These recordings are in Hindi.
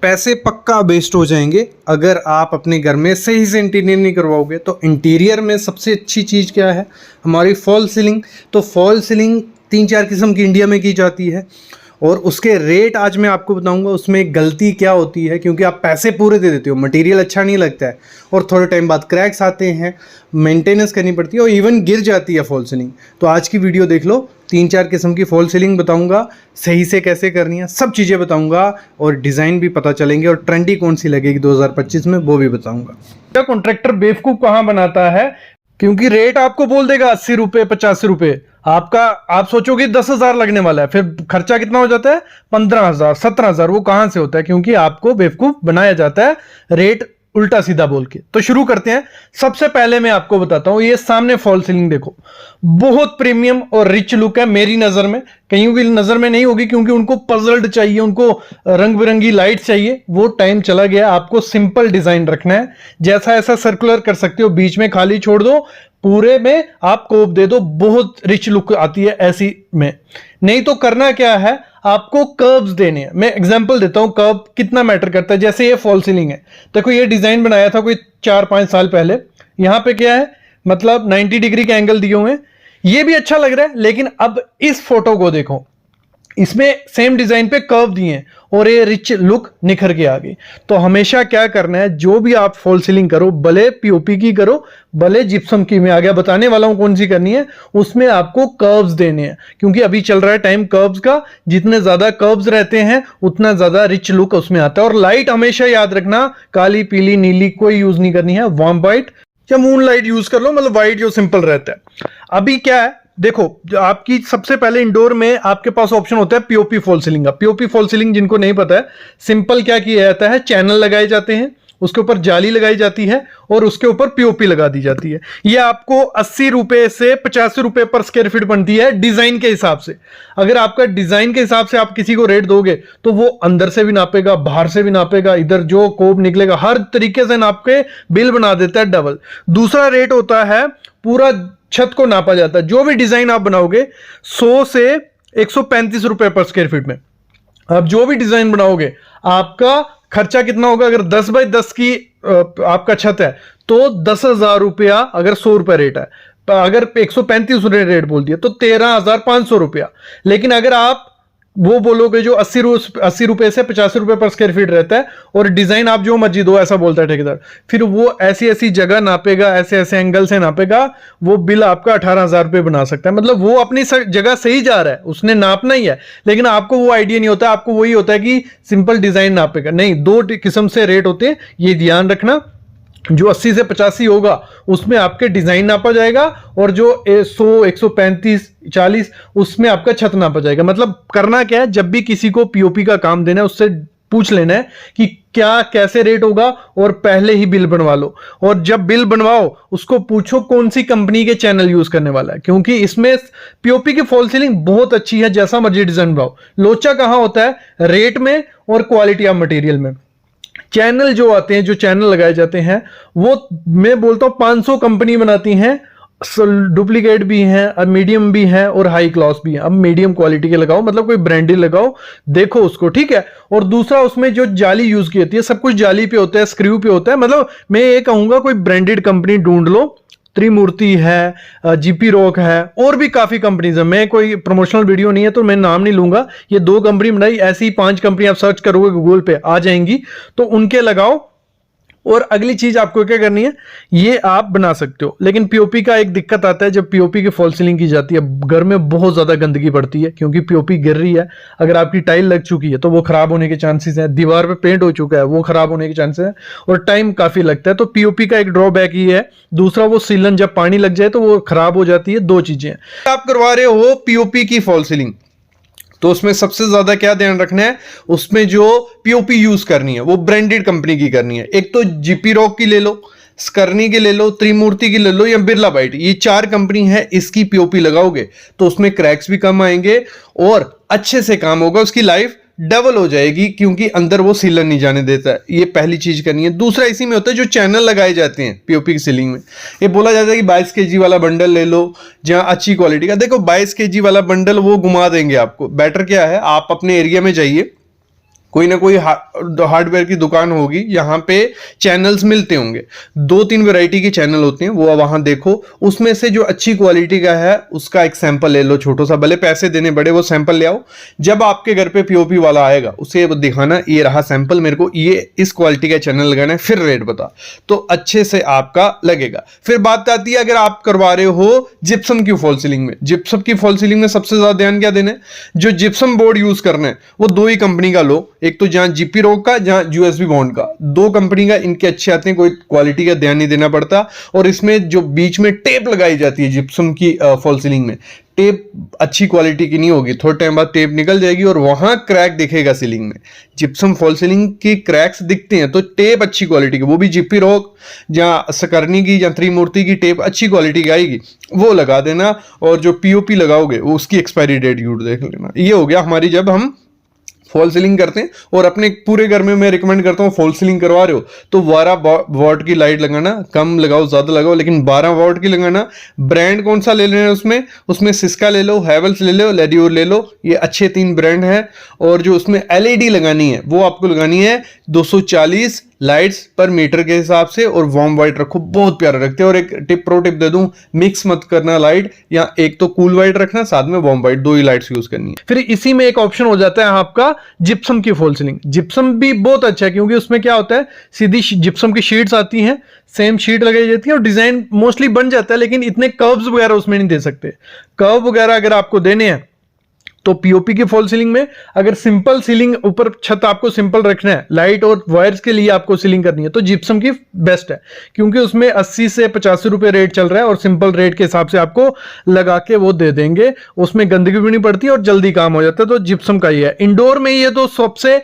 पैसे पक्का वेस्ट हो जाएंगे अगर आप अपने घर में सही से इंटीरियर नहीं करवाओगे। तो इंटीरियर में सबसे अच्छी चीज़ क्या है? हमारी फॉल सीलिंग। तो फॉल सीलिंग 3-4 किस्म की इंडिया में की जाती है और उसके रेट आज मैं आपको बताऊंगा। उसमें गलती क्या होती है, क्योंकि आप पैसे पूरे दे देते हो, मटेरियल अच्छा नहीं लगता है और थोड़े टाइम बाद क्रैक्स आते हैं, मेंटेनेंस करनी पड़ती है और इवन गिर जाती है फॉल सीलिंग। तो आज की वीडियो देख लो, 3-4 किस्म की फॉल सीलिंग बताऊंगा, सही से कैसे करनी है, सब चीज़ें बताऊंगा और डिज़ाइन भी पता चलेंगे और ट्रेंडी कौन सी लगेगी 2025 में वो भी बताऊंगा। कॉन्ट्रैक्टर बेवकूफ़ कहाँ बनाता है, क्योंकि रेट आपको बोल देगा 80 रुपये 50 रुपये, आप सोचोगे 10,000 लगने वाला है, फिर खर्चा कितना हो जाता है 15,000 17,000। वो कहां से होता है? क्योंकि आपको बेवकूफ बनाया जाता है रेट उल्टा सीधा बोल के। तो शुरू करते हैं। सबसे पहले मैं आपको बताता हूं, ये सामने फॉल सीलिंग देखो, बहुत प्रीमियम और रिच लुक है मेरी नजर में। कहीं की नजर में नहीं होगी, क्योंकि उनको पजल्ड चाहिए, उनको रंग बिरंगी लाइट चाहिए। वो टाइम चला गया। आपको सिंपल डिजाइन रखना है, जैसा ऐसा सर्कुलर कर सकते हो, बीच में खाली छोड़ दो, पूरे में आप कोप दे दो, बहुत रिच लुक आती है ऐसी में। नहीं तो करना क्या है, आपको कर्व्स देने हैं। मैं एग्जांपल देता हूं, कर्व कितना मैटर करता है। जैसे ये फॉल सीलिंग है, देखो ये डिजाइन बनाया था कोई 4-5 साल पहले। यहां पे क्या है, मतलब 90 डिग्री के एंगल दिए हुए हैं, ये भी अच्छा लग रहा है। लेकिन अब इस फोटो को देखो, इसमें सेम डिजाइन पे कर्व दिए हैं और ये रिच लुक निखर के आ गई। तो हमेशा क्या करना है, जो भी आप फॉल सीलिंग करो, भले पीओपी की करो भले जिप्सम की, मैं आगे बताने वाला हूं कौन सी करनी है, उसमें आपको कर्व्स देने हैं। क्योंकि अभी चल रहा है टाइम कर्व्स का, जितने ज्यादा कर्व्स रहते हैं उतना ज्यादा रिच लुक उसमें आता है। और लाइट हमेशा याद रखना, काली पीली नीली कोई यूज नहीं करनी है, वार्म व्हाइट या मून लाइट यूज कर लो, मतलब व्हाइट जो सिंपल रहता है। अभी क्या है देखो, आपकी सबसे पहले इंडोर में आपके पास ऑप्शन होता है पीओपी फॉल सीलिंग का। पीओपी फॉल सीलिंग जिनको नहीं पता है, सिंपल क्या किया जाता है, चैनल लगाए जाते हैं, उसके ऊपर जाली लगाई जाती है और उसके ऊपर पीओपी लगा दी जाती है। ये आपको 80 रुपए से 50 रुपए पर स्क्वायर फीट बनती है डिजाइन के हिसाब से। अगर आपका डिजाइन के हिसाब से आप किसी को रेट दोगे तो वो अंदर से भी नापेगा, बाहर से भी नापेगा, इधर जो कोप निकलेगा हर तरीके से नाप के बिल बना देता है डबल। दूसरा रेट होता है, पूरा छत को नापा जाता है। जो भी डिजाइन आप बनाओगे 100 से 135 रुपए पर स्क्वायर फीट में। अब जो भी डिजाइन बनाओगे, आपका खर्चा कितना होगा? अगर 10 बाई 10 की आपका छत है तो 10,000 रुपया, अगर 100 रुपया रेट है, अगर 135 रेट बोल दिया तो 13,500 रुपया। लेकिन अगर आप वो बोलोगे जो 80 रुपए से 50 रुपए पर स्क्वायर फीट रहता है और डिजाइन आप जो मर्जी दो, ऐसा बोलता है ठेकेदार, फिर वो ऐसी ऐसी जगह नापेगा, ऐसे ऐसे एंगल से नापेगा, वो बिल आपका 18,000 रुपये बना सकता है। मतलब वो अपनी जगह सही जा रहा है, उसने नापना ही है, लेकिन आपको वो आइडिया नहीं होता। आपको वही होता है कि सिंपल डिजाइन नापेगा। नहीं, 2 किस्म से रेट होते हैं, ये ध्यान रखना। जो 80 से 85 होगा उसमें आपके डिजाइन नापा जाएगा और जो 100 135 40 उसमें आपका छत नापा जाएगा। मतलब करना क्या है, जब भी किसी को पीओपी का काम देना है उससे पूछ लेना है कि क्या कैसे रेट होगा और पहले ही बिल बनवा लो। और जब बिल बनवाओ उसको पूछो कौन सी कंपनी के चैनल यूज करने वाला है, क्योंकि इसमें पीओपी की फॉल सीलिंग बहुत अच्छी है, जैसा मर्जी डिजाइन बनाओ। लोचा कहां होता है? रेट में और क्वालिटी ऑफ मटेरियल में। चैनल जो आते हैं, जो चैनल लगाए जाते हैं, वो मैं बोलता हूं 500 कंपनी बनाती हैं, डुप्लीकेट भी हैं, अब मीडियम भी हैं और हाई क्लास भी हैं। अब मीडियम क्वालिटी के लगाओ, मतलब कोई ब्रांडेड लगाओ, देखो उसको, ठीक है। और दूसरा, उसमें जो जाली यूज की होती है, सब कुछ जाली पे होता है, स्क्रू पे होता है। मतलब मैं ये कहूंगा कोई ब्रांडेड कंपनी ढूंढ लो, त्रिमूर्ति है, जीपी रॉक है, और भी काफी कंपनीज है। मैं कोई प्रमोशनल वीडियो नहीं है तो मैं नाम नहीं लूंगा। ये 2 कंपनी बनाई, ऐसी 5 कंपनी आप सर्च करोगे गूगल पे आ जाएंगी, तो उनके लगाओ। और अगली चीज आपको क्या करनी है, ये आप बना सकते हो। लेकिन पीओपी का एक दिक्कत आता है, जब पीओपी की फॉल सीलिंग की जाती है, घर में बहुत ज्यादा गंदगी पड़ती है, क्योंकि पीओपी गिर रही है। अगर आपकी टाइल लग चुकी है तो वो खराब होने के चांसेस हैं, दीवार पे पेंट हो चुका है वो खराब होने के चांसेस हैं, और टाइम काफी लगता है। तो पीओपी का एक ड्रॉबैक ही है। दूसरा, वो सीलन जब पानी लग जाए तो वो खराब हो जाती है। 2 चीजें हैं। आप करवा रहे हो पीओपी की फॉल सीलिंग, तो उसमें सबसे ज्यादा क्या ध्यान रखना है, उसमें जो पीओपी यूज करनी है वो ब्रांडेड कंपनी की करनी है। एक तो जीपी रॉक की ले लो, स्कर्नी की ले लो, त्रिमूर्ति की ले लो या बिरला बाइट, ये 4 कंपनी है। इसकी पीओपी लगाओगे तो उसमें क्रैक्स भी कम आएंगे और अच्छे से काम होगा, उसकी लाइफ डबल हो जाएगी, क्योंकि अंदर वो सीलन नहीं जाने देता है। ये पहली चीज करनी है। दूसरा, इसी में होता है जो चैनल लगाए जाते हैं पीओपी की सीलिंग में। ये बोला जाता है कि 22 केजी वाला बंडल ले लो जहां अच्छी क्वालिटी का। देखो 22 केजी वाला बंडल वो घुमा देंगे आपको। बेटर क्या है, आप अपने एरिया में जाइए, कोई ना कोई हार्डवेयर की दुकान होगी, यहाँ पे चैनल्स मिलते होंगे, 2-3 वैरायटी के चैनल होते हैं, वो वहां देखो, उसमें से जो अच्छी क्वालिटी का है उसका एक सैंपल ले लो, छोटा सा, भले पैसे देने बड़े, वो सैंपल ले आओ। जब आपके घर पे पीओपी वाला आएगा उसे दिखाना, ये रहा सैंपल, मेरे को ये इस क्वालिटी का चैनल लगाना है, फिर रेट बता, तो अच्छे से आपका लगेगा। फिर बात आती है अगर आप करवा रहे हो जिप्सम की फॉल सीलिंग में, जिप्सम की फॉल सीलिंग में सबसे ज्यादा ध्यान क्या देना है, जो जिप्सम बोर्ड यूज करना है वो 2 ही कंपनी का लो, एक तो जहां जीपी रोक का, जहां यूएसबी बॉन्ड का, 2 कंपनी का, इनके अच्छे आते हैं, कोई क्वालिटी का ध्यान नहीं देना पड़ता। और इसमें जो बीच में टेप लगाई जाती है जिप्सम की फॉल सीलिंग में, टेप अच्छी क्वालिटी की नहीं होगी, थोड़े टाइम बाद टेप निकल जाएगी और वहां क्रैक दिखेगा सीलिंग में। जिप्सम फॉल सीलिंग की क्रैक्स दिखते हैं, तो टेप अच्छी क्वालिटी की, वो भी जीपी रॉक, जहां सकरनी की या त्रिमूर्ति की टेप अच्छी क्वालिटी की आएगी, वो लगा देना। और जो पीओपी लगाओगे वो उसकी एक्सपायरी डेट जरूर देख लेना। ये हो गया हमारी जब हम फॉल सीलिंग करते हैं। और अपने पूरे घर में मैं रिकमेंड करता हूँ, फॉल सीलिंग करवा रहे हो तो 12 वॉट की लाइट लगाना, कम लगाओ ज्यादा लगाओ, लेकिन 12 वॉट की लगाना। ब्रांड कौन सा ले लेना है उसमें सिस्का ले लो, हैवेल्स ले लो, लेडियोर ले लो, ये अच्छे 3 ब्रांड है। और जो उसमें एलईडी लगानी है वो आपको लगानी है 240 लाइट्स पर मीटर के हिसाब से, और वार्म वाइट रखो, बहुत प्यारा रखते हैं। और एक प्रो टिप दे दूं, मिक्स मत करना लाइट, या एक तो कूल वाइट रखना, साथ में वार्म वाइट, 2 ही लाइट्स यूज करनी है। फिर इसी में एक ऑप्शन हो जाता है आपका जिप्सम की फॉल सीलिंग। जिप्सम भी बहुत अच्छा है, क्योंकि उसमें क्या होता है, सीधी जिप्सम की शीट्स आती हैं, सेम शीट लगाई जाती है और डिजाइन मोस्टली बन जाता है, लेकिन इतने कर्व्स वगैरह उसमें नहीं दे सकते। कर्व वगैरह अगर आपको देने हैं तो पीओपी की फॉल सीलिंग में, अगर सिंपल सीलिंग, ऊपर छत आपको सिंपल रखना है, लाइट और वायर्स के लिए आपको सीलिंग करनी है, तो जिप्सम की बेस्ट है, क्योंकि उसमें 80 से 85 रुपए रेट चल रहा है और सिंपल रेट के हिसाब से आपको लगा के वो दे देंगे, उसमें गंदगी भी नहीं पड़ती और जल्दी काम हो जाता है। तो जिप्सम का ही है। इंडोर में ये तो सबसे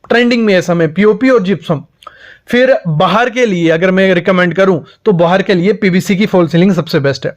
ट्रेंडिंग में है समय, पीओपी और जिप्सम। फिर बाहर के लिए अगर मैं रिकमेंड करूं तो बाहर के लिए पीवीसी की फॉल सीलिंग सबसे बेस्ट है।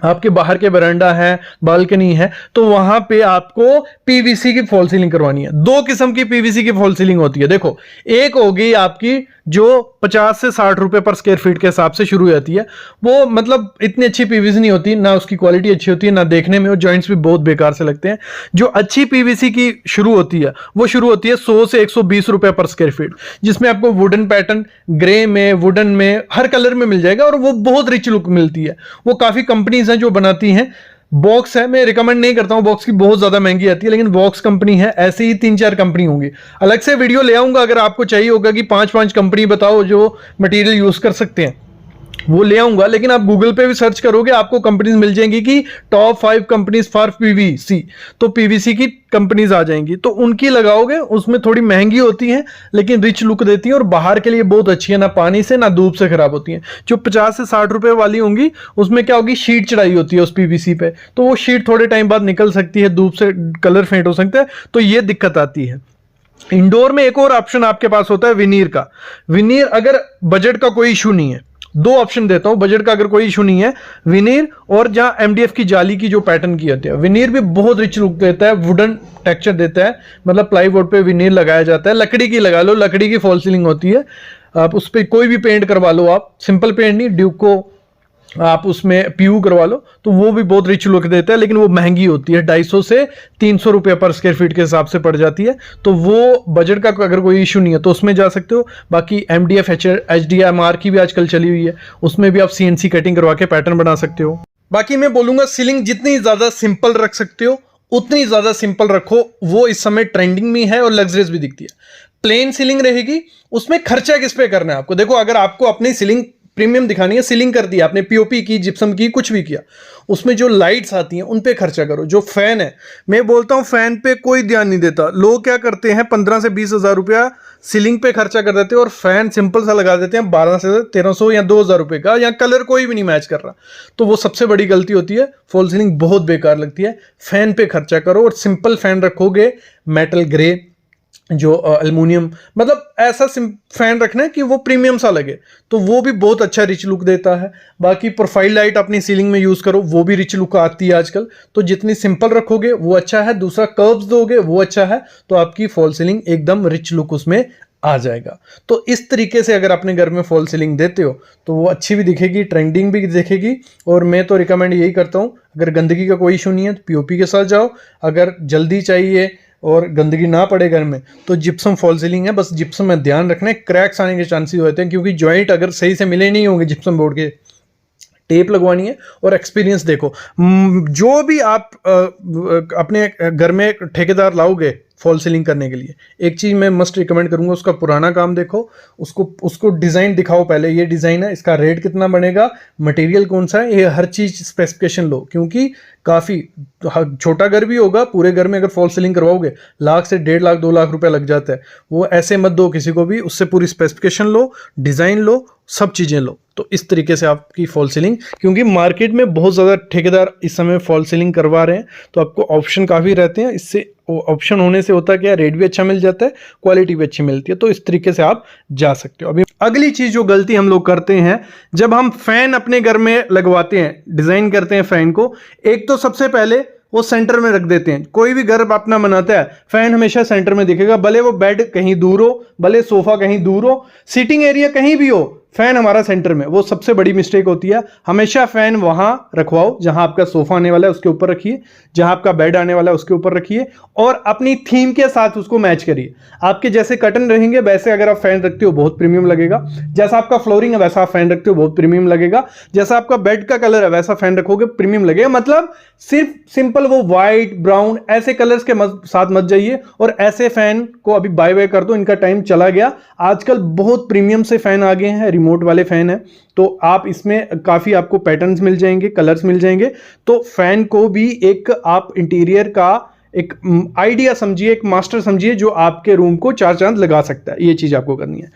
आपके बाहर के बरांडा है, बालकनी है, तो वहां पे आपको पीवीसी की फॉल सीलिंग करवानी है। 2 किस्म की पीवीसी की फॉल सीलिंग होती है। देखो, एक होगी आपकी जो 50 से 60 रुपए पर स्क्वायर फीट के हिसाब से शुरू हो जाती है, वो मतलब इतनी अच्छी पीवीसी नहीं होती, ना उसकी क्वालिटी अच्छी होती है, ना देखने में, और जॉइंट्स भी बहुत बेकार से लगते हैं। जो अच्छी पीवीसी की शुरू होती है वो शुरू होती है 100 से 120 रुपए पर स्क्वायर फीट, जिसमें आपको वुडन पैटर्न, ग्रे में, वुडन में, हर कलर में मिल जाएगा और वो बहुत रिच लुक मिलती है। वो काफी कंपनीज हैं जो बनाती हैं। बॉक्स है, मैं रिकमेंड नहीं करता हूं, बॉक्स की बहुत ज्यादा महंगी आती है, लेकिन बॉक्स कंपनी है, ऐसे ही 3-4 कंपनी होंगी। अलग से वीडियो ले आऊंगा, अगर आपको चाहिए होगा कि 5-5 कंपनी बताओ जो मटेरियल यूज कर सकते हैं, वो ले आऊंगा। लेकिन आप गूगल पे भी सर्च करोगे, आपको कंपनीज मिल जाएंगी कि टॉप 5 कंपनीज फॉर पीवीसी, तो पीवीसी की कंपनीज आ जाएंगी, तो उनकी लगाओगे। उसमें थोड़ी महंगी होती है लेकिन रिच लुक देती है और बाहर के लिए बहुत अच्छी है, ना पानी से ना धूप से खराब होती है। जो 50 से 60 रुपए वाली होंगी उसमें क्या होगी, शीट चढ़ाई होती है उस पीवीसी पे, तो वो शीट थोड़े टाइम बाद निकल सकती है, धूप से कलर फेंट हो सकता है, तो ये दिक्कत आती है। इंडोर में एक और ऑप्शन आपके पास होता है विनीर का। विनीर, अगर बजट का कोई इशू नहीं है, 2 ऑप्शन देता हूं, बजट का अगर कोई इशू नहीं है, विनीर और जहां एमडीएफ की जाली की जो पैटर्न की होती है। विनीर भी बहुत रिच लुक देता है, वुडन टेक्सचर देता है, मतलब प्लाईवुड पे विनीर लगाया जाता है। लकड़ी की लगा लो, लकड़ी की फॉल सीलिंग होती है, आप उस पर कोई भी पेंट करवा लो, आप सिंपल पेंट नहीं, ड्यूको आप उसमें पीयू करवा लो, तो वो भी बहुत रिच लुक देता है, लेकिन वो महंगी होती है, 250 से 300 रुपये पर स्क्वायर फीट के हिसाब से पड़ जाती है। तो वो बजट का अगर कोई इशू नहीं है तो उसमें जा सकते हो। बाकी एमडीएफ, एचडीएमआर की भी आजकल चली हुई है, उसमें भी आप सीएनसी कटिंग करवा के पैटर्न बना सकते हो। बाकी मैं बोलूंगा सीलिंग जितनी ज्यादा सिंपल रख सकते हो उतनी ज्यादा सिंपल रखो, वो इस समय ट्रेंडिंग में है और लग्जरियस भी दिखती है। प्लेन सीलिंग रहेगी, उसमें खर्चा किस पे करना है आपको। देखो, अगर आपको अपनी सीलिंग प्रीमियम दिखानी है, सीलिंग कर दी आपने, पीओपी की, जिप्सम की, कुछ भी किया, उसमें जो लाइट्स आती हैं उन पे खर्चा करो। जो फैन है, मैं बोलता हूं फैन पे कोई ध्यान नहीं देता। लोग क्या करते हैं, 15 से 20 हजार रुपया सीलिंग पे खर्चा कर देते हैं और फैन सिंपल सा लगा देते हैं 12 से 1300 या 2000 रुपए का, या कलर कोई भी नहीं मैच कर रहा, तो वो सबसे बड़ी गलती होती है। फॉल सीलिंग बहुत बेकार लगती है। फैन पे खर्चा करो और सिंपल फैन रखोगे, मेटल ग्रे, जो एल्युमिनियम, मतलब ऐसा फैन रखना है कि वो प्रीमियम सा लगे, तो वो भी बहुत अच्छा रिच लुक देता है। बाकी प्रोफाइल लाइट अपनी सीलिंग में यूज करो, वो भी रिच लुक आती है आजकल। तो जितनी सिंपल रखोगे वो अच्छा है, दूसरा कर्व्स दोगे वो अच्छा है, तो आपकी फॉल सीलिंग एकदम रिच लुक उसमें आ जाएगा। तो इस तरीके से अगर अपने घर में फॉल सीलिंग देते हो तो वो अच्छी भी दिखेगी, ट्रेंडिंग भी दिखेगी। और मैं तो रिकमेंड यही करता हूँ, अगर गंदगी का कोई इशू नहीं है तो पीओपी के साथ जाओ, अगर जल्दी चाहिए और गंदगी ना पड़े घर में, तो जिप्सम फॉल सीलिंग है। बस जिप्सम में ध्यान रखना है, क्रैक्स आने के चांसेस होते हैं, क्योंकि जॉइंट अगर सही से मिले नहीं होंगे जिप्सम बोर्ड के, टेप लगवानी है। और एक्सपीरियंस देखो, जो भी आप अपने घर में ठेकेदार लाओगे फॉल सीलिंग करने के लिए, एक चीज़ मैं मस्ट रिकमेंड करूंगा, उसका पुराना काम देखो, उसको डिज़ाइन दिखाओ पहले, ये डिज़ाइन है, इसका रेट कितना बनेगा, मटेरियल कौन सा है, ये हर चीज़ स्पेसिफिकेशन लो। क्योंकि काफ़ी छोटा घर भी होगा, पूरे घर में अगर फॉल सीलिंग करवाओगे लाख से 1.5 लाख 2 लाख रुपया लग जाता है। वो ऐसे मत दो किसी को भी, उससे पूरी स्पेसिफिकेशन लो, डिज़ाइन लो, सब चीज़ें लो। तो इस तरीके से आपकी फॉल सीलिंग, क्योंकि मार्केट में बहुत ज़्यादा ठेकेदार इस समय फॉल सीलिंग करवा रहे हैं, तो आपको ऑप्शन काफ़ी रहते हैं। इससे ऑप्शन होने से होता है क्या, रेट भी अच्छा मिल जाता है, क्वालिटी भी अच्छी मिलती है। तो इस तरीके से आप जा सकते हो। अभी अगली चीज़ जो गलती हम लोग करते हैं, जब हम फैन अपने घर में लगवाते हैं, डिज़ाइन करते हैं फैन को, एक तो सबसे पहले वो सेंटर में रख देते हैं। कोई भी घर अपना बनाता है, फैन हमेशा सेंटर में दिखेगा, भले वो बेड कहीं दूर हो, भले सोफा कहीं दूर हो, सीटिंग एरिया कहीं भी हो, फैन हमारा सेंटर में। वो सबसे बड़ी मिस्टेक होती है। हमेशा फैन वहां रखवाओ जहां आपका सोफा आने वाला है उसके ऊपर रखिए, जहां आपका बेड आने वाला है उसके ऊपर रखिए, और अपनी थीम के साथ उसको मैच करिए। आपके जैसे कर्टन रहेंगे वैसे अगर आप फैन रखते हो बहुत प्रीमियम लगेगा, जैसा आपका फ्लोरिंग है वैसा आप फैन रखते हो बहुत प्रीमियम लगेगा, जैसा आपका बेड का कलर है वैसा फैन रखोगे प्रीमियम लगेगा। मतलब सिर्फ सिंपल वो व्हाइट ब्राउन ऐसे कलर्स के साथ मत जाइए, और ऐसे फैन को अभी बाय बाय कर दो, इनका टाइम चला गया। आजकल बहुत प्रीमियम से फैन आ गए हैं, रिमोट वाले फैन है, तो आप इसमें काफी आपको पैटर्न्स मिल जाएंगे, कलर्स मिल जाएंगे। तो फैन को भी एक आप इंटीरियर का एक आइडिया समझिए, एक मास्टर समझिए, जो आपके रूम को चार चांद लगा सकता है। ये चीज आपको करनी है।